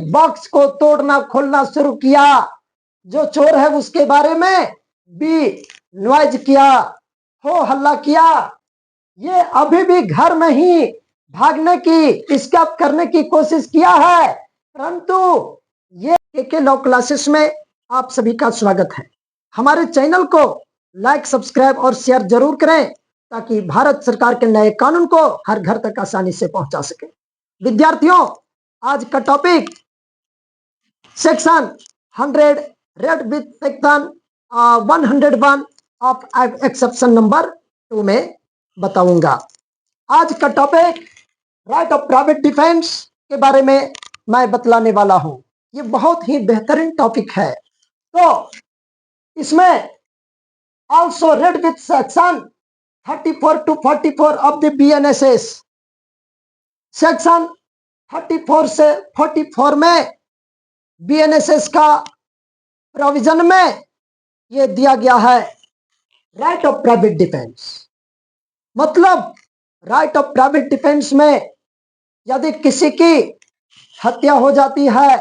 Box को तोड़ना खोलना शुरू किया। जो चोर है उसके बारे में बी नॉइज किया, हो हल्ला किया। ये अभी भी घर में ही भागने की, स्केप करने की कोशिश किया है, परंतु ये के लॉ क्लासेस में आप सभी का स्वागत है। हमारे चैनल को लाइक, सब्सक्राइब और शेयर जरूर करें ताकि भारत सरकार के नए कानून को हर घर तक आसानी से पहुंचा सके। विद्यार्थियों, आज का topic section 100 red with section 101 of exception number 2 में बताऊंगा। आज का topic right of private defence के बारे में मैं बतलाने वाला हूं। ये बहुत ही बेहतरीन टॉपिक है। तो इसमें also red with section 34 to 44 of the BNSS। Section 34 से 44 में BNSS का प्रोविजन में ये दिया गया है राइट ऑफ प्राइवेट डिफेंस। मतलब राइट ऑफ प्राइवेट डिफेंस में यदि किसी की हत्या हो जाती है,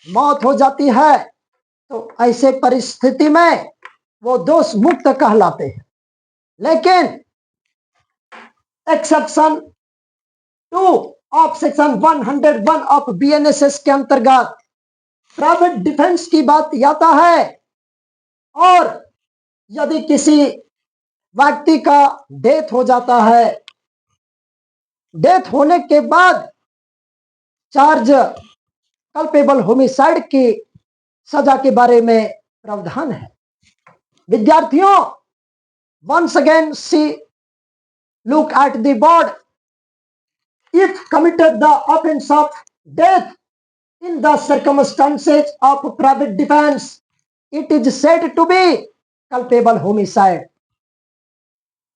मौत हो जाती है, तो ऐसे परिस्थिति में वो दोष मुक्त कहलाते हैं। लेकिन exception 2 of section 101 of BNSS के अंतर्गत प्राइवेट डिफेंस की बात आता है। और यदि किसी व्यक्ति का डेथ हो जाता है, डेथ होने के बाद चार्ज कल्पेबल होमिसाइड की सजा के बारे में प्रावधान है। विद्यार्थियों, once again see look at the board. If committed the offense of death in the circumstances of private defense, it is said to be culpable homicide.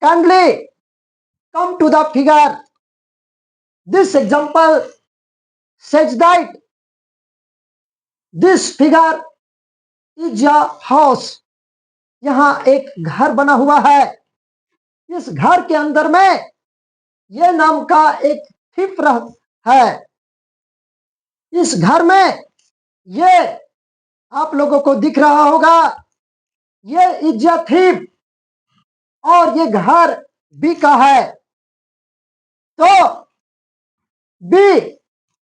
Kindly come to the figure. This example says that this figure is a house. यहाँ एक घर बना हुआ है। इस घर के अंदर में ये नाम का एक थिप है। इस घर में ये आप लोगों को दिख रहा होगा, ये इज अ थिप और ये घर बी का है। तो बी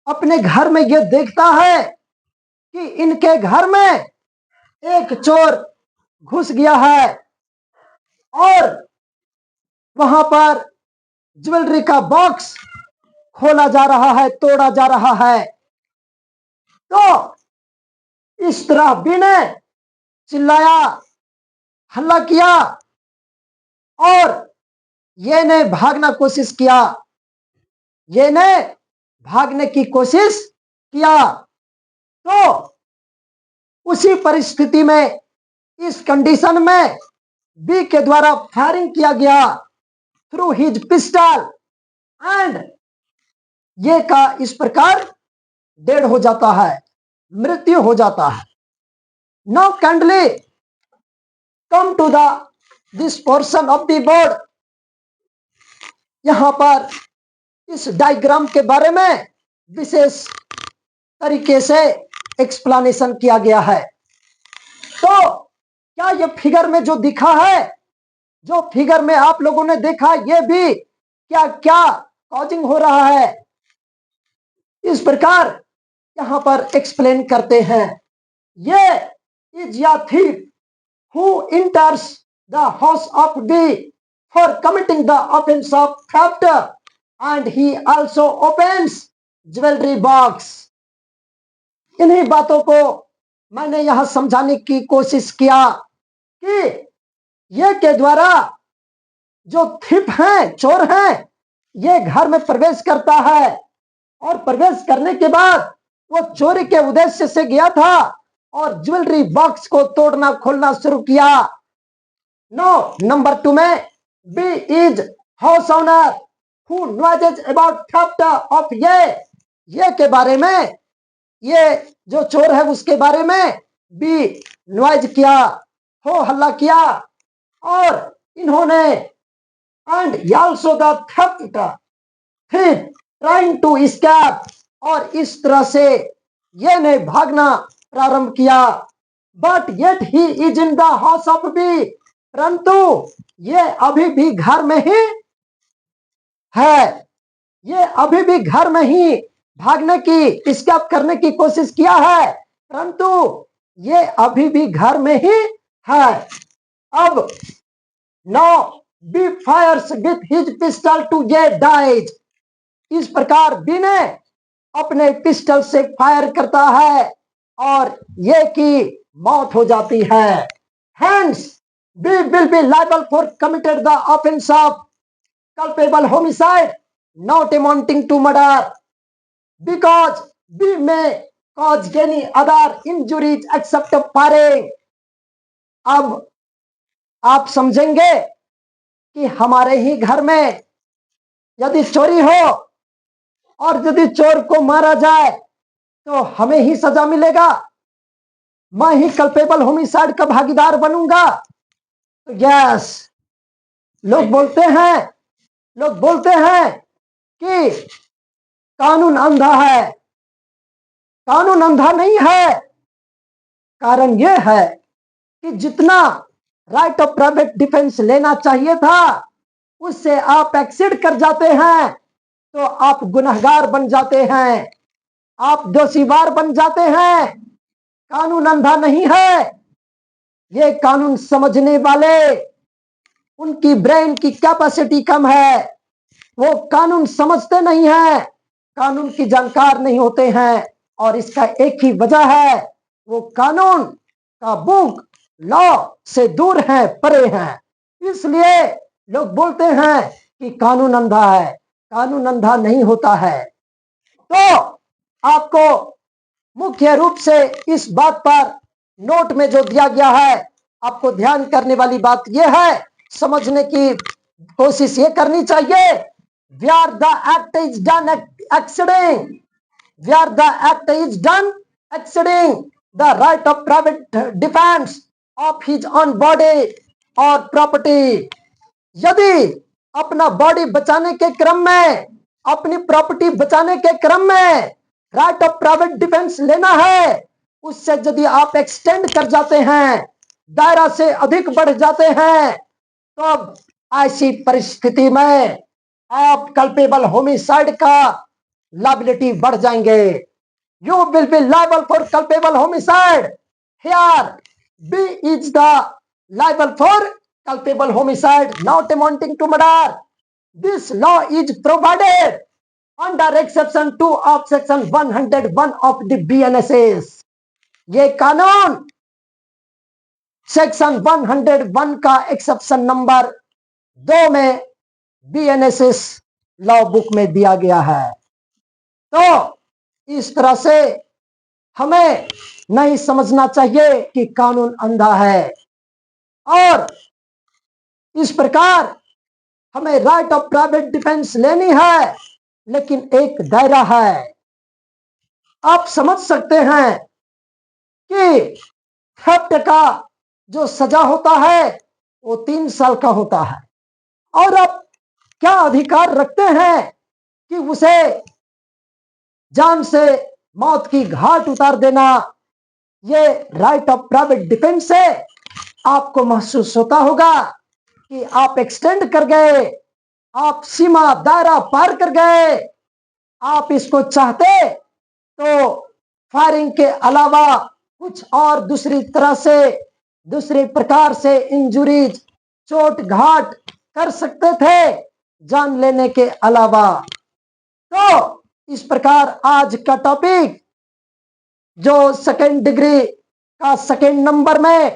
अपने घर में ये देखता है कि इनके घर में एक चोर घुस गया है और वहां पर ज्वेलरी का बॉक्स खोला जा रहा है, तोड़ा जा रहा है। तो इस तरह बी ने चिल्लाया, हल्ला किया और ये ने भागना कोशिश किया। ये ने भागने की कोशिश किया। तो उसी परिस्थिति में, इस कंडीशन में बी के द्वारा फायरिंग किया गया थ्रू हिज पिस्टल एंड ये का इस प्रकार डेड हो जाता है, मृत्यु हो जाता है। Now kindly come to the this portion of the board. यहां पर इस डायग्राम के बारे में विशेष तरीके से एक्सप्लेनेशन किया गया है। तो क्या ये फिगर में जो दिखा है, जो फिगर में आप लोगों ने देखा, ये भी क्या क्या कॉजिंग हो रहा है, इस प्रकार यहां पर एक्सप्लेन करते हैं। ये is a thief who enters the house of B for committing the offense of theft and he also opens jewelry box. इन्हीं बातों को मैंने यहां समझाने की कोशिश किया कि ये के द्वारा जो थिप हैं, चोर हैं, ये घर में प्रवेश करता है और प्रवेश करने के बाद वो चोरी के उद्देश्य से गया था और ज्वेलरी बॉक्स को तोड़ना खोलना शुरू किया। नो नंबर 2 में B is house owner who noises about theft of ये के बारे में, ये जो चोर है उसके बारे में बी नॉइज किया, हो हल्ला किया और इन्होंने and also the theft thief trying to escape और इस तरह से ये ने भागना प्रारंभ किया। But yet he is in the house of B, परंतु ये अभी भी घर में ही है। ये अभी भी घर में ही भागने की, स्केप करने की कोशिश किया है, परंतु ये अभी भी घर में ही है। अब now B fires with his pistol to get dies. इस प्रकार बी ने अपने पिस्टल से फायर करता है और ये की मौत हो जाती है। Hence, B will be liable for committed the offense of culpable homicide not amounting to murder, because B may cause any other injuries except firing. अब आप समझेंगे कि हमारे ही घर में यदि चोरी हो और यदि चोर को मारा जाए तो हमें ही सजा मिलेगा, मैं ही कल्पेबल होमिसाइड का भागीदार बनूंगा। तो यस, लोग बोलते हैं कि कानून अंधा है। कानून अंधा नहीं है। कारण यह है कि जितना राइट ऑफ प्राइवेट डिफेंस लेना चाहिए था उससे आप एक्सीड कर जाते हैं तो आप गुनहगार बन जाते हैं, आप दोषीवार बन जाते हैं। कानून अंधा नहीं है। ये कानून समझने वाले, उनकी ब्रेन की कैपेसिटी कम है, वो कानून समझते नहीं है, कानून की जानकार नहीं होते हैं। और इसका एक ही वजह है, वो कानून का बुक लॉ से दूर है, परे हैं। इसलिए लोग बोलते हैं कि कानून अंधा है। कानून अंधा नहीं होता है। तो आपको मुख्य रूप से इस बात पर नोट में जो दिया गया है, आपको ध्यान करने वाली बात यह है, समझने की कोशिश ये करनी चाहिए, where the act is done exceeding, where the act is done exceeding the right of private defense of his own body or property। यदि अपना बॉडी बचाने के क्रम में, अपनी प्रॉपर्टी बचाने के क्रम में राइट ऑफ प्राइवेट डिफेंस लेना है, उससे यदि आप एक्सटेंड कर जाते हैं, दायरा से अधिक बढ़ जाते हैं, तब ऐसी परिस्थिति में आप कल्पेबल होमिसाइड का लायबिलिटी बढ़ जाएंगे। You will be liable for culpable homicide. Here B is the liable for culpable homicide not amounting to murder. This law is provided under exception 2 of section 101 of the BNSS। ये कानून section 101 का exception number 2 में BNSS law book में दिया गया है। तो इस तरह से हमें नहीं समझना चाहिए कि कानून अंधा है, और इस प्रकार हमें राइट ऑफ प्राइवेट डिफेंस लेनी है, लेकिन एक दायरा है। आप समझ सकते हैं कि थेफ्ट का जो सजा होता है वो 3 साल का होता है, और आप क्या अधिकार रखते हैं कि उसे जान से मौत की घाट उतार देना। ये राइट ऑफ प्राइवेट डिफेंस है। आपको महसूस होता होगा कि आप एक्सटेंड कर गए, आप सीमा दायरा पार कर गए, आप इसको चाहते तो फायरिंग के अलावा कुछ और दूसरी तरह से, दूसरे प्रकार से इंजुरीज, चोट घाट कर सकते थे जान लेने के अलावा। तो इस प्रकार आज का टॉपिक जो सेकेंड डिग्री का सेकेंड नंबर में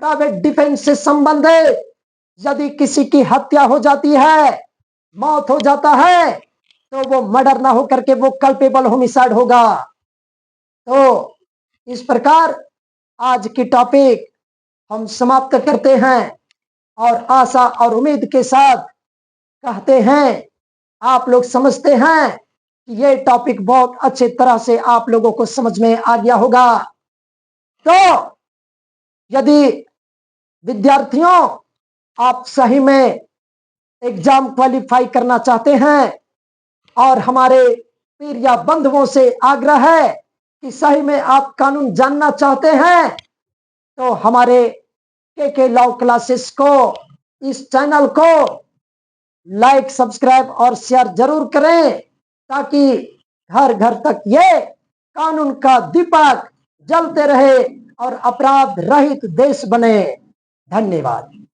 प्राइवेट डिफेंस से संबंधित, यदि किसी की हत्या हो जाती है, मौत हो जाता है, तो वो मर्डर ना होकर के वो कल्पेबल होमिसाइड होगा। तो इस प्रकार आज की टॉपिक हम समाप्त करते हैं, और आशा और उम्मीद के साथ कहते हैं आप लोग समझते हैं कि ये टॉपिक बहुत अच्छे तरह से आप लोगों को समझ में आ गया होगा। तो यदि विद्यार्थियों आप सही में एग्जाम क्वालिफाई करना चाहते हैं, और हमारे पीर या बंधुओं से आग्रह है कि सही में आप कानून जानना चाहते हैं तो हमारे के लॉ क्लासेस को, इस चैनल को लाइक, सब्सक्राइब और शेयर जरूर करें, ताकि घर घर तक ये कानून का दीपक जलते रहे और अपराध रहित देश बने। धन्यवाद।